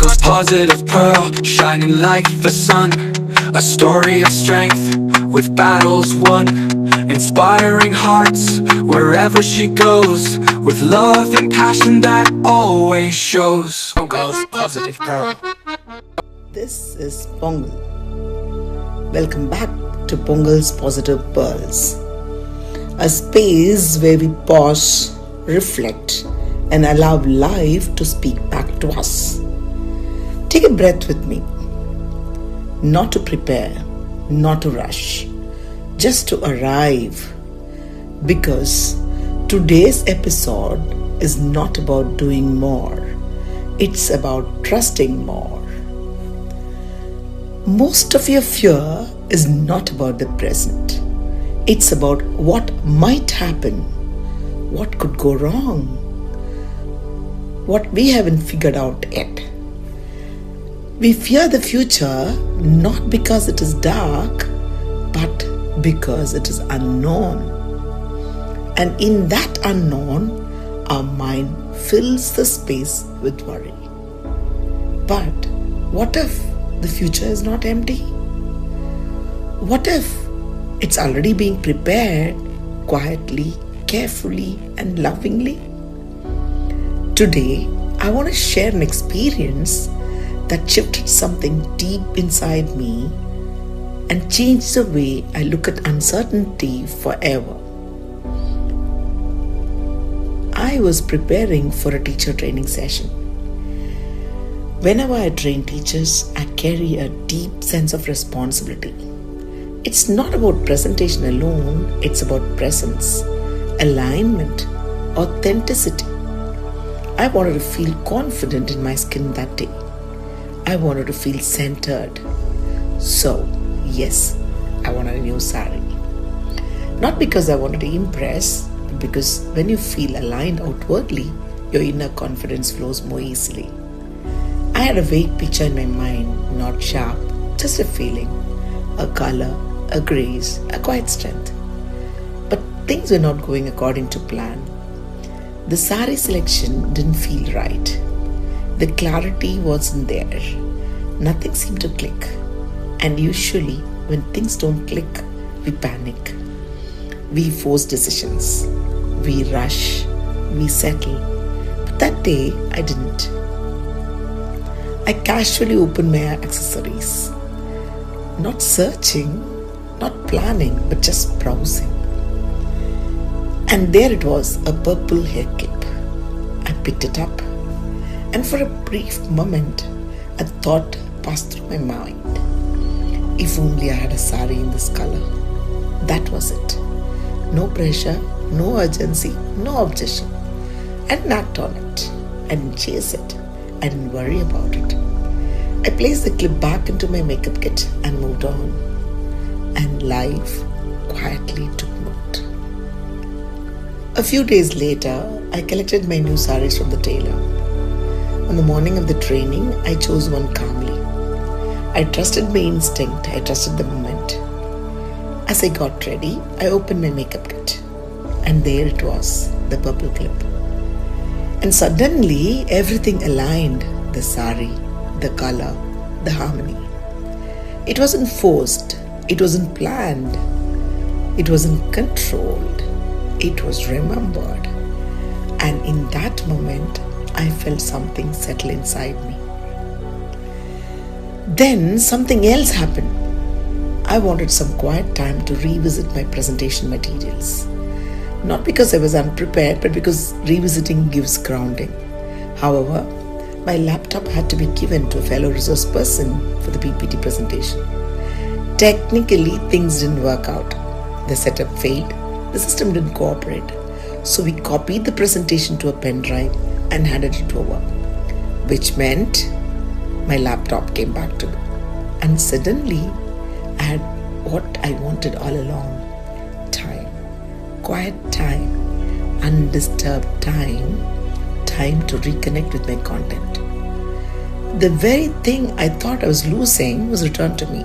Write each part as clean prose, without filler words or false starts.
goes positive pearl, shining like the sun. A story of strength with battles won, inspiring hearts wherever she goes, with love and passion that always shows. Pongal's positive pearl. This is Pongal. Welcome back to Pongal's Positive Pearls, a space where we pause, reflect, and allow life to speak back to us. Take a breath with me. Not to prepare, not to rush, just to arrive. Because today's episode is not about doing more, it's about trusting more. Most of your fear is not about the present. It's about what might happen, what could go wrong, what we haven't figured out yet. We fear the future not because it is dark, but because it is unknown. And in that unknown, our mind fills the space with worry. But what if the future is not empty? What if it's already being prepared quietly, carefully, and lovingly? Today, I want to share an experience that shifted something deep inside me and changed the way I look at uncertainty forever. I was preparing for a teacher training session. Whenever I train teachers, I carry a deep sense of responsibility. It's not about presentation alone, it's about presence, alignment, authenticity. I wanted to feel confident in my skin that day. I wanted to feel centered. So, yes, I wanted a new sari. Not because I wanted to impress, but because when you feel aligned outwardly, your inner confidence flows more easily. I had a vague picture in my mind, not sharp, just a feeling, a color, a grace, a quiet strength. But things were not going according to plan. The sari selection didn't feel right. The clarity wasn't there. Nothing seemed to click. And usually, when things don't click, we panic. We force decisions. We rush. We settle. But that day, I didn't. I casually opened my accessories. Not searching, not planning, but just browsing. And there it was, a purple hair clip. I picked it up. And for a brief moment, a thought passed through my mind. If only I had a sari in this color. That was it. No pressure, no urgency, no obsession. I didn't act on it. I didn't chase it. I didn't worry about it. I placed the clip back into my makeup kit and moved on. And life quietly took note. A few days later, I collected my new saris from the tailor. On the morning of the training, I chose one calmly. I trusted my instinct, I trusted the moment. As I got ready, I opened my makeup kit. And there it was, the purple clip. And suddenly, everything aligned. The sari, the color, the harmony. It wasn't forced, it wasn't planned, it wasn't controlled, it was remembered. And in that moment, I felt something settle inside me. Then something else happened. I wanted some quiet time to revisit my presentation materials. Not because I was unprepared, but because revisiting gives grounding. However, my laptop had to be given to a fellow resource person for the PPT presentation. Technically, things didn't work out. The setup failed, the system didn't cooperate. So we copied the presentation to a pen drive and handed it over, which meant my laptop came back to me. And suddenly, I had what I wanted all along. Time. Quiet time. Undisturbed time. Time to reconnect with my content. The very thing I thought I was losing was returned to me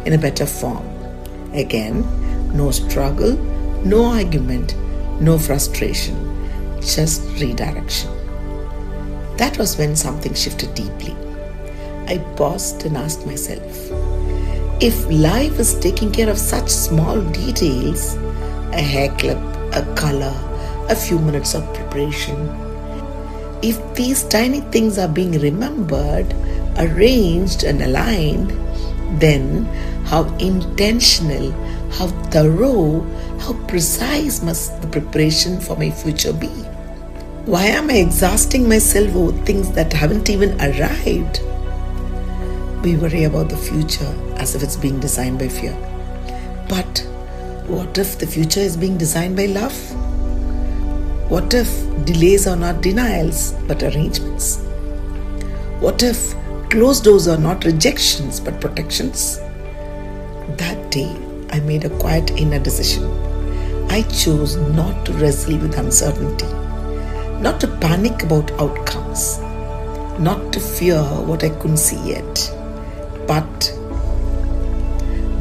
in a better form. Again, no struggle, no argument, no frustration, just redirection. That was when something shifted deeply. I paused and asked myself, if life is taking care of such small details, a hair clip, a color, a few minutes of preparation, if these tiny things are being remembered, arranged, and aligned, then how intentional, how thorough, how precise must the preparation for my future be? Why am I exhausting myself over things that haven't even arrived? We worry about the future as if it's being designed by fear. But what if the future is being designed by love? What if delays are not denials but arrangements? What if closed doors are not rejections but protections? That day, I made a quiet inner decision. I chose not to wrestle with uncertainty, not to panic about outcomes, not to fear what I couldn't see yet, but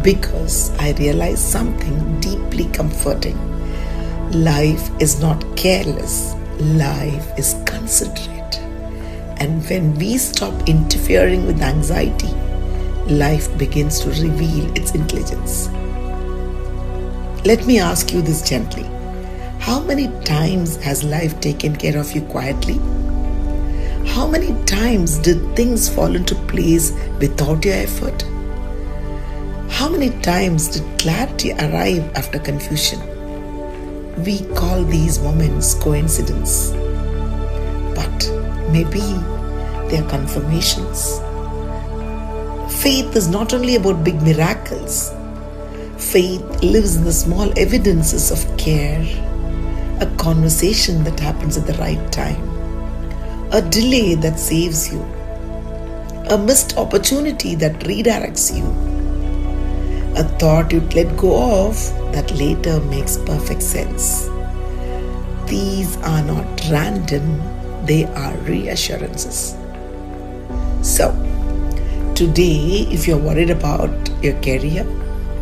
because I realized something deeply comforting. Life is not careless, life is considerate. And when we stop interfering with anxiety, life begins to reveal its intelligence. Let me ask you this gently. How many times has life taken care of you quietly? How many times did things fall into place without your effort? How many times did clarity arrive after confusion? We call these moments coincidence, but maybe they are confirmations. Faith is not only about big miracles. Faith lives in the small evidences of care, a conversation that happens at the right time, a delay that saves you, a missed opportunity that redirects you, a thought you'd let go of that later makes perfect sense. These are not random, they are reassurances. So, today, if you're worried about your career,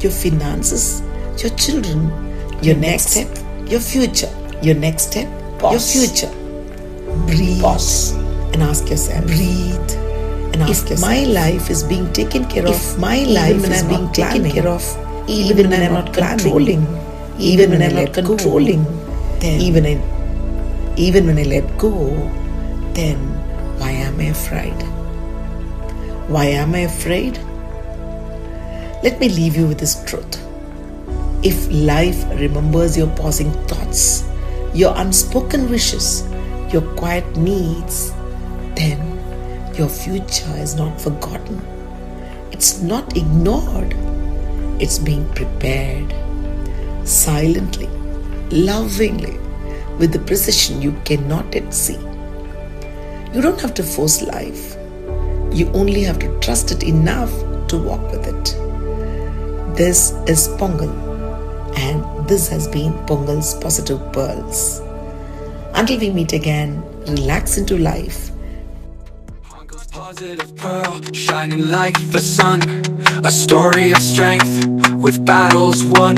your finances, your children, your next step, your future, your next step, your future, breathe. Pause and ask yourself. Breathe and ask yourself. My life is being taken care of. If my life is being taken care of, even when I'm not controlling, even when I'm not controlling, then even when I let go, then why am I afraid? Why am I afraid? Let me leave you with this truth. If life remembers your pausing thoughts, your unspoken wishes, your quiet needs, then your future is not forgotten. It's not ignored. It's being prepared silently, lovingly, with the precision you cannot yet see. You don't have to force life. You only have to trust it enough to walk with it. This is Pongal, and this has been Pongal's Positive Pearls. Until we meet again, relax into life. Pongal's positive pearl, shining like the sun. A story of strength with battles won,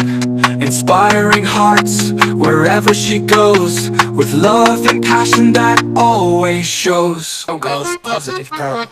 inspiring hearts wherever she goes, with love and passion that always shows. Pongal's positive pearl.